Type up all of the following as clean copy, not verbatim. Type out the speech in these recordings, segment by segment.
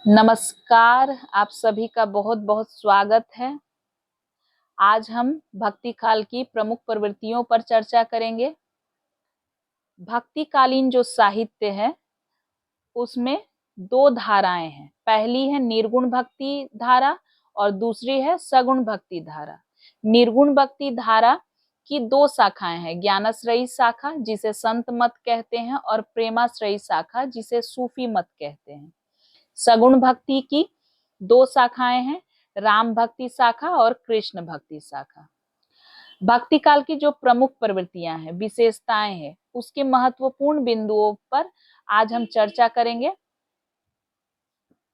नमस्कार, आप सभी का बहुत बहुत स्वागत है। आज हम भक्ति काल की प्रमुख प्रवृत्तियों पर चर्चा करेंगे। भक्तिकालीन जो साहित्य है उसमें दो धाराएं हैं। पहली है निर्गुण भक्ति धारा और दूसरी है सगुण भक्ति धारा। निर्गुण भक्ति धारा की दो शाखाएं हैं, ज्ञानाश्रयी शाखा जिसे संत मत कहते हैं और प्रेमाश्रयी शाखा जिसे सूफी मत कहते हैं। सगुण भक्ति की दो शाखाएं हैं, राम भक्ति शाखा और कृष्ण भक्ति शाखा। भक्ति काल की जो प्रमुख प्रवृत्तियां हैं, विशेषताएं हैं, उसके महत्वपूर्ण बिंदुओं पर आज हम चर्चा करेंगे।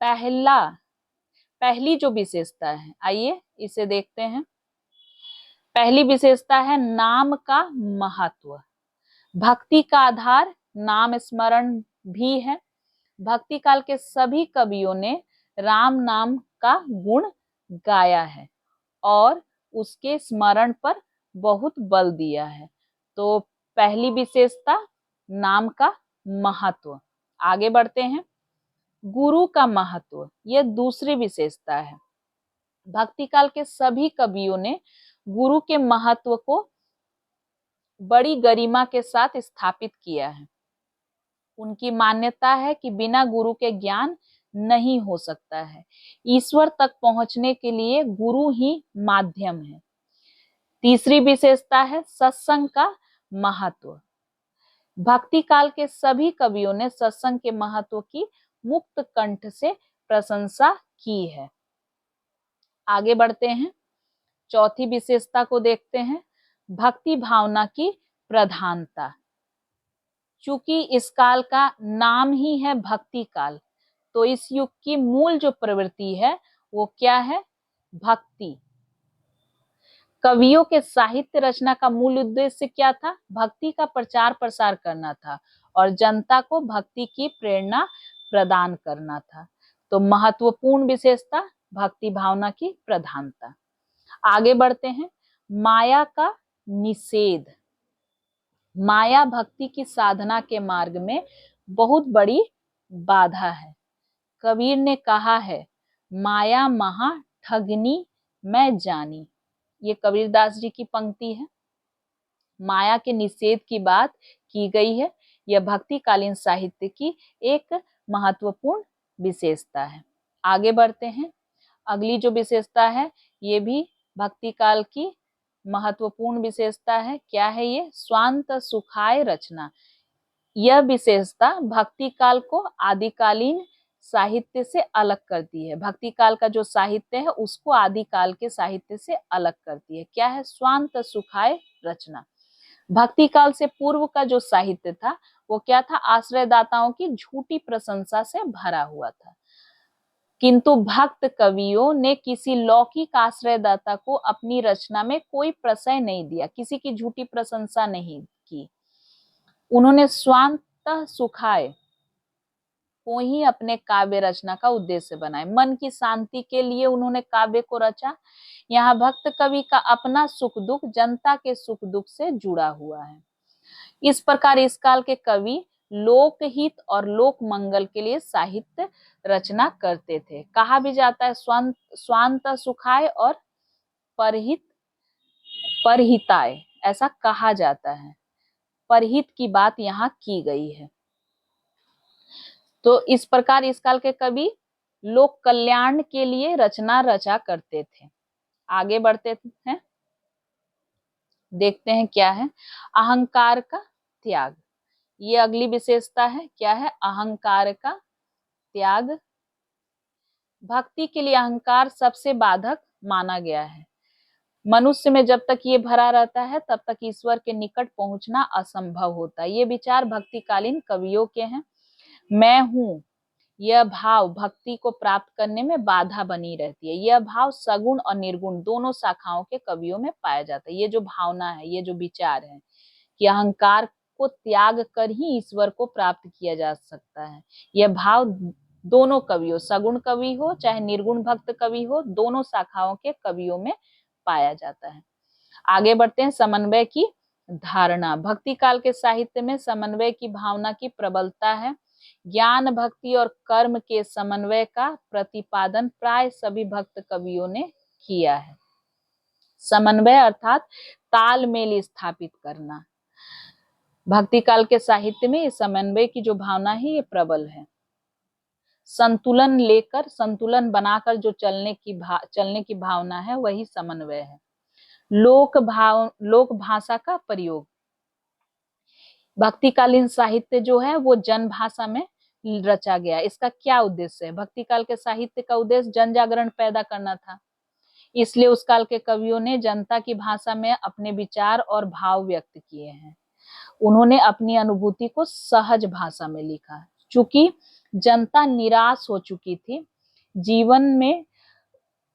पहली जो विशेषता है, आइए इसे देखते हैं। पहली विशेषता है नाम का महत्व। भक्ति का आधार नाम स्मरण भी है। भक्ति काल के सभी कवियों ने राम नाम का गुण गाया है और उसके स्मरण पर बहुत बल दिया है। तो पहली विशेषता नाम का महत्व। आगे बढ़ते हैं, गुरु का महत्व, यह दूसरी विशेषता है। भक्ति काल के सभी कवियों ने गुरु के महत्व को बड़ी गरिमा के साथ स्थापित किया है। उनकी मान्यता है कि बिना गुरु के ज्ञान नहीं हो सकता है। ईश्वर तक पहुंचने के लिए गुरु ही माध्यम है। तीसरी विशेषता है सत्संग का महत्व। भक्ति काल के सभी कवियों ने सत्संग के महत्व की मुक्त कंठ से प्रशंसा की है। आगे बढ़ते हैं, चौथी विशेषता को देखते हैं, भक्ति भावना की प्रधानता। चूंकि इस काल का नाम ही है भक्ति काल, तो इस युग की मूल जो प्रवृत्ति है वो क्या है? भक्ति। कवियों के साहित्य रचना का मूल उद्देश्य क्या था? भक्ति का प्रचार प्रसार करना था और जनता को भक्ति की प्रेरणा प्रदान करना था। तो महत्वपूर्ण विशेषता भक्ति भावना की प्रधानता। आगे बढ़ते हैं, माया का निषेध। माया भक्ति की साधना के मार्ग में बहुत बड़ी बाधा है। कबीर ने कहा है, माया महा ठगनी मैं जानी। ये कबीरदास जी की पंक्ति है। माया के निषेध की बात की गई है। यह भक्ति कालीन साहित्य की एक महत्वपूर्ण विशेषता है। आगे बढ़ते हैं, अगली जो विशेषता है ये भी भक्ति काल की महत्वपूर्ण विशेषता है। क्या है ये? स्वांत सुखाय रचना। यह विशेषता भक्ति काल को आदिकालीन साहित्य से अलग करती है। भक्ति काल का जो साहित्य है उसको आदिकाल के साहित्य से अलग करती है। क्या है? स्वांत सुखाय रचना। भक्ति काल से पूर्व का जो साहित्य था वो क्या था? आश्रयदाताओं की झूठी प्रशंसा से भरा हुआ था। किंतु भक्त कवियों ने किसी लौकिक आश्रयदाता को अपनी रचना में कोई प्रशय नहीं दिया, किसी की झूठी प्रशंसा नहीं की। उन्होंने स्वांत सुखाय को ही अपने काव्य रचना का उद्देश्य बनाए। मन की शांति के लिए उन्होंने काव्य को रचा। यहाँ भक्त कवि का अपना सुख दुख जनता के सुख दुख से जुड़ा हुआ है। इस प्रकार इस काल के कवि लोकहित और लोक मंगल के लिए साहित्य रचना करते थे। कहा भी जाता है स्वांत सुखाय और परहित परहिताय, ऐसा कहा जाता है। परहित की बात यहाँ की गई है। तो इस प्रकार इस काल के कवि लोक कल्याण के लिए रचना रचा करते थे। आगे बढ़ते हैं, देखते हैं क्या है अहंकार का त्याग। ये अगली विशेषता है। क्या है? अहंकार का त्याग। भक्ति के लिए अहंकार सबसे बाधक माना गया है। मनुष्य में जब तक ये भरा रहता है तब तक ईश्वर के निकट पहुंचना असंभव होता है। ये विचार भक्तिकालीन कवियों के हैं। मैं हूं, यह भाव भक्ति को प्राप्त करने में बाधा बनी रहती है। यह भाव सगुण और निर्गुण दोनों शाखाओं के कवियों में पाया जाता है। ये जो भावना है, ये जो विचार है कि अहंकार को त्याग कर ही ईश्वर को प्राप्त किया जा सकता है, यह भाव दोनों कवियों, सगुण कवि हो चाहे निर्गुण भक्त कवि हो, दोनों शाखाओं के कवियों में पाया जाता है। आगे बढ़ते हैं, समन्वय की धारणा। भक्ति काल के साहित्य में समन्वय की भावना की प्रबलता है। ज्ञान, भक्ति और कर्म के समन्वय का प्रतिपादन प्राय सभी भक्त कवियों ने किया है। समन्वय अर्थात तालमेल स्थापित करना। भक्ति काल के साहित्य में इस समन्वय की जो भावना है ये प्रबल है। संतुलन बनाकर जो चलने की भावना है वही समन्वय है। लोक भाषा का प्रयोग। भक्तिकालीन साहित्य जो है वो जन भाषा में रचा गया। इसका क्या उद्देश्य है? भक्ति काल के साहित्य का उद्देश्य जन जागरण पैदा करना था, इसलिए उस काल के कवियों ने जनता की भाषा में अपने विचार और भाव व्यक्त किए हैं। उन्होंने अपनी अनुभूति को सहज भाषा में लिखा। चूंकि जनता निराश हो चुकी थी, जीवन में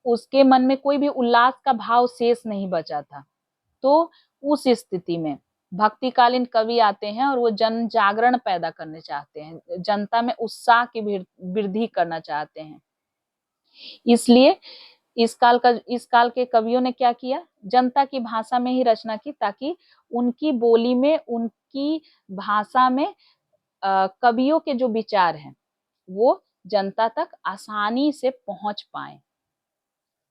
उसके मन में कोई भी उल्लास का भाव शेष नहीं बचा था, तो उस स्थिति में भक्तिकालीन कवि आते हैं और वो जन जागरण पैदा करने चाहते हैं, जनता में उत्साह की वृद्धि करना चाहते हैं। इसलिए इस काल के कवियों ने क्या किया? जनता की भाषा में ही रचना की, ताकि उनकी बोली में, उनकी भाषा में कवियों के जो विचार हैं वो जनता तक आसानी से पहुंच पाए।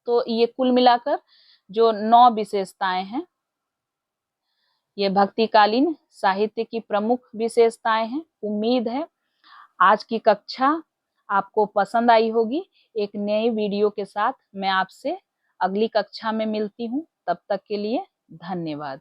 तो ये कुल मिलाकर जो 9 विशेषताएं हैं, ये भक्तिकालीन साहित्य की प्रमुख विशेषताएं हैं। उम्मीद है आज की कक्षा आपको पसंद आई होगी। एक नई वीडियो के साथ मैं आपसे अगली कक्षा में मिलती हूँ। तब तक के लिए धन्यवाद।